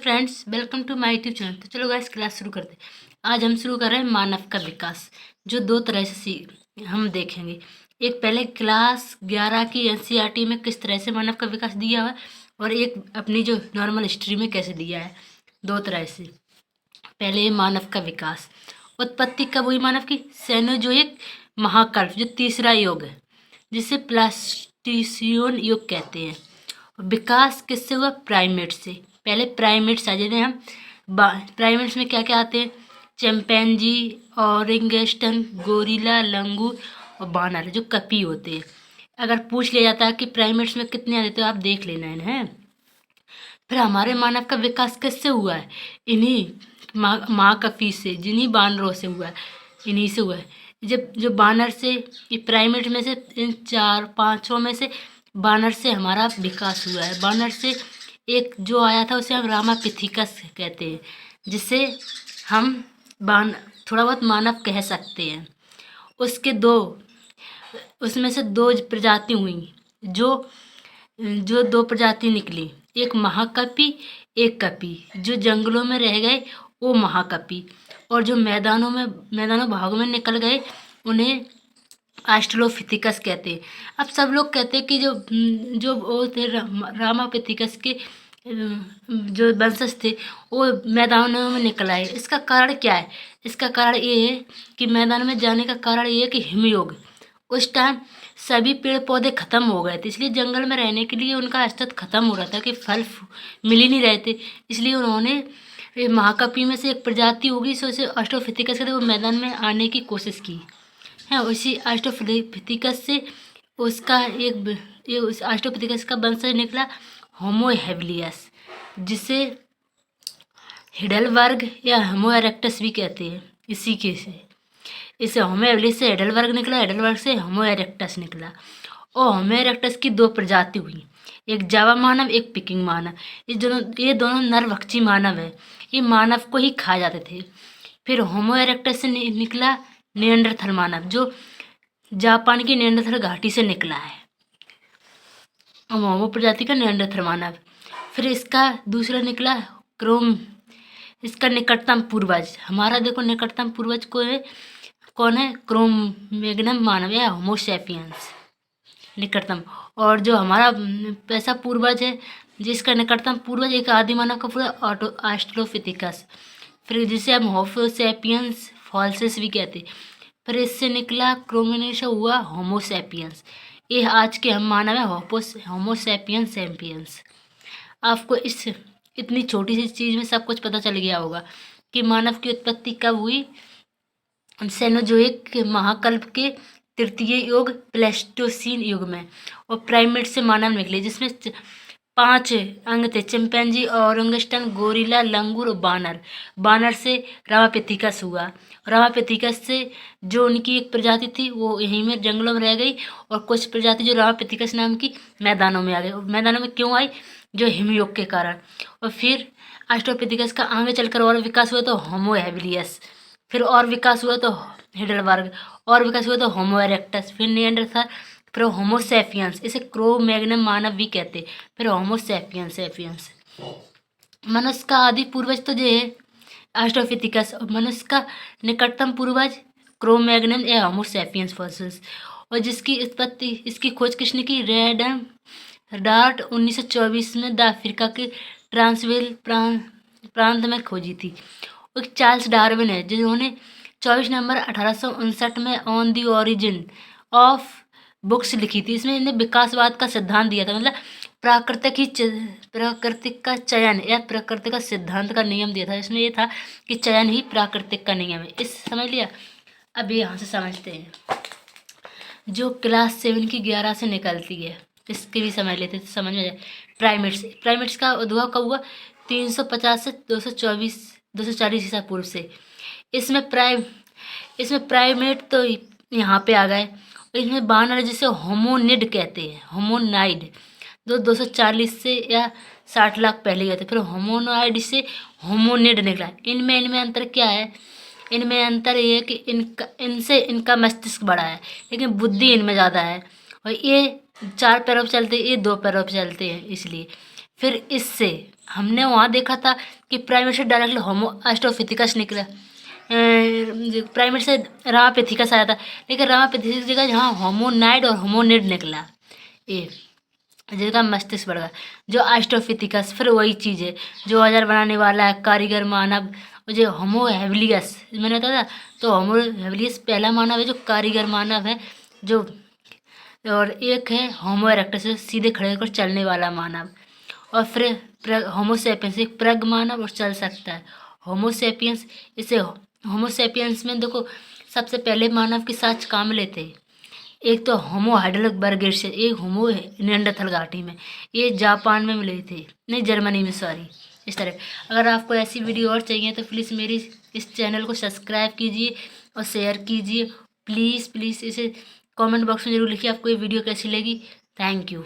Friends, welcome to my YouTube channel. तो चलो guys, class शुरू करते हैं। आज हम शुरू कर रहे हैं मानव का विकास, जो दो तरह से हम देखेंगे। एक पहले क्लास 11 की एनसीईआरटी में किस तरह से मानव का विकास दिया हुआ है, और एक अपनी जो नॉर्मल हिस्ट्री में कैसे दिया है, दो तरह से। पहले मानव का विकास। उत्पत्ति कब हुई मानव की? सेनोजोइक महाकल्प, जो तीसरा युग है, जिसे प्लास्टिसियन युग कहते हैं। विकास किससे हुआ? प्राइमेट से। पहले प्राइमेट्स आ जाते हैं हम। प्राइमेट्स में क्या क्या आते हैं? चिंपैंजी, ओरिंगटन, गोरिल्ला, लंगूर और बानर, जो कपी होते हैं। अगर पूछ लिया जाता है कि प्राइमेट्स में कितने आते, तो आप देख लेना है। फिर हमारे मानव का विकास किससे हुआ है? इन्हीं महाकपी से, जिन्हीं बानरों से हुआ है, इन्हीं से हुआ है। जब जो बानर से, ये प्राइमेट में से इन 4-5 में से बानर से हमारा विकास हुआ है। बानर से एक जो आया था उसे हम रामापिथिकस कहते हैं, जिसे हम थोड़ा बहुत मानव कह सकते हैं। उसमें से दो प्रजाति हुई, जो दो प्रजाति निकली, एक महाकपि, एक कपि। जो जंगलों में रह गए वो महाकपि, और जो मैदानों भागों में निकल गए उन्हें ऑस्ट्रेलोपिथेकस कहते हैं। अब सब लोग कहते हैं कि जो वो थे रामापिथिकस के जो वंशज थे, वो मैदानों में निकल आए। इसका कारण क्या है? इसका कारण ये है कि मैदान में जाने का कारण ये है कि हिमयुग, उस टाइम सभी पेड़ पौधे खत्म हो गए थे, इसलिए जंगल में रहने के लिए उनका अस्तित्व खत्म हो रहा था, कि फल मिल ही नहीं रहे थे। इसलिए उन्होंने महाकपि में से एक प्रजाति होगी, सो उसे ऑस्ट्रेलोपिथेकस कहते, वो मैदान में आने की कोशिश की है। उसी ऑस्ट्रेलोपिथेकस से उस ऑस्ट्रेलोपिथेकस का वंशज निकला होमो हेबिलियस, जिसे हिडलबर्ग या होमो इरेक्टस भी कहते हैं। इसे होमो हेबिलियस से हिडलबर्ग निकला, हिडलबर्ग से होमो इरेक्टस निकला। और होमो इरेक्टस की दो प्रजाति हुई, एक जावा मानव, एक पिकिंग मानव। ये दोनों नरभक्षी मानव है। ये मानव को ही खा जाते थे। फिर होमो इरेक्टस से निकला निएंडरथल मानव, जो जापान की निएंडरथल घाटी से निकला है, होमो प्रजाति का निएंडरथल मानव। फिर इसका दूसरा निकला क्रोम, इसका निकटतम पूर्वज। हमारा देखो निकटतम पूर्वज कौन है? क्रोमैग्नम मानव या होमो सैपियंस निकटतम। और जो हमारा ऐसा पूर्वज है जिसका निकटतम पूर्वज एक आदि मानव का पूरा ऑस्ट्रेलोपिथेकस, फिर जिसे हम होमो सैपियंस फॉल्सिस भी कहते हैं। फिर इससे निकला क्रोमेनेशन हुआ होमो सैपियंस। ये आज के हम मानव है, होमो सैपियंस सैपियंस। आपको इतनी छोटी सी चीज़ में सब कुछ पता चल गया होगा कि मानव की उत्पत्ति कब हुई। सेनोजोइक महाकल्प के तृतीय युग प्लेस्टोसीन युग में, और प्राइमेट से मानव निकले, जिसमें 5 अंग थे: चिंपैंजी, ओरिंगटन, गोरिल्ला, लंगूर और बानर। बानर से रामापिथिकस हुआ। रामापिथिकस से जो उनकी एक प्रजाति थी वो यहीं में जंगलों में रह गई, और कुछ प्रजाति जो रामापिथिकस नाम की मैदानों में आ गई। मैदानों में क्यों आई? जो हिमयुग के कारण। और फिर ऑस्ट्रेलोपिथेकस का आगे चलकर और विकास हुआ तो होमो हेबिलियस, फिर और विकास हुआ तो हिडलबर्ग, और विकास हुआ तो होमो इरेक्टस, फिर निएंडरथल, फिर होमो सैपियंस। इसे क्रो-मैग्नम मानव भी कहते, फिर होमो सैपियंस। मनुष्य का आदि पूर्वज तो जो है ऑस्ट्रेलोपिथेकस, और मनुष्य का निकटतम पूर्वज क्रो-मैग्नम या होमो सैपियंस फॉसिल्स। और इसकी खोज किसने की? डार्ट 1924 में द अफ्रीका के ट्रांसवेल प्रांत में खोजी थी। एक चार्ल्स डार्विन है, जिन्होंने 24 नवंबर 1859 में on the origin of books लिखी थी। इसमें इन्हें विकासवाद का सिद्धांत दिया था, मतलब प्राकृतिक का चयन या प्रकृति का सिद्धांत का नियम दिया था। इसमें ये था कि चयन ही प्राकृतिक का नियम है। इस समझ लिया। अब यहाँ से समझते हैं जो क्लास 7 की 11 से निकलती है, इसके भी समझ लेते तो समझ में जाए। प्राइमेट्स का उद्भव कब हुआ? 350 से 240 ईसा पूर्व से। इसमें प्राइमेट तो यहाँ पे आ गए। इसमें बानर जिसे होमोनिड कहते हैं, होमोनाइड, 240 से या 60 लाख पहले गए थे। फिर होमोनाइड से होमोनिड निकला। इनमें अंतर क्या है? इनमें अंतर ये है कि इनका मस्तिष्क बड़ा है, लेकिन बुद्धि इनमें ज़्यादा है। और ये 4 पैरों पर चलते हैं, ये 2 पैरों पर चलते हैं, इसलिए। फिर इससे हमने वहाँ देखा था कि प्राइमेट से डायरेक्टली होमो ऑस्ट्रोपिथिकस निकला, प्राइमेट से रामापिथिकस आया था, लेकिन रामापिथिकस की जगह यहाँ होमोनाइड और होमोनिड निकला, ये जिसका मस्तिष्क बढ़ गया। जो ऑस्ट्रोपिथिकस फिर वही चीज़ है जो औजार बनाने वाला है, कारीगर मानव, जो होमो हेविलियस मैंने बताया था, तो होमो हेविलियस पहला मानव है जो कारीगर मानव है, जो और एक है होमो इरेक्टस सीधे खड़े होकर चलने वाला मानव, और फिर होमो सेपियंस एक प्रग मानव और चल सकता है। होमो सेपियंस इसे होमो सेपियंस में देखो सबसे पहले मानव के साथ काम लेते, एक तो होमो हाइडेलबर्गेर से, एक होमो निएंडरथल घाटी में, ये जापान में मिले थे, नहीं जर्मनी में, सॉरी। इस तरह अगर आपको ऐसी वीडियो और चाहिए तो प्लीज़ मेरी इस चैनल को सब्सक्राइब कीजिए और शेयर कीजिए, प्लीज़ प्लीज़ इसे कमेंट बॉक्स में ज़रूर लिखिए आपको ये वीडियो कैसी लगी। Thank you.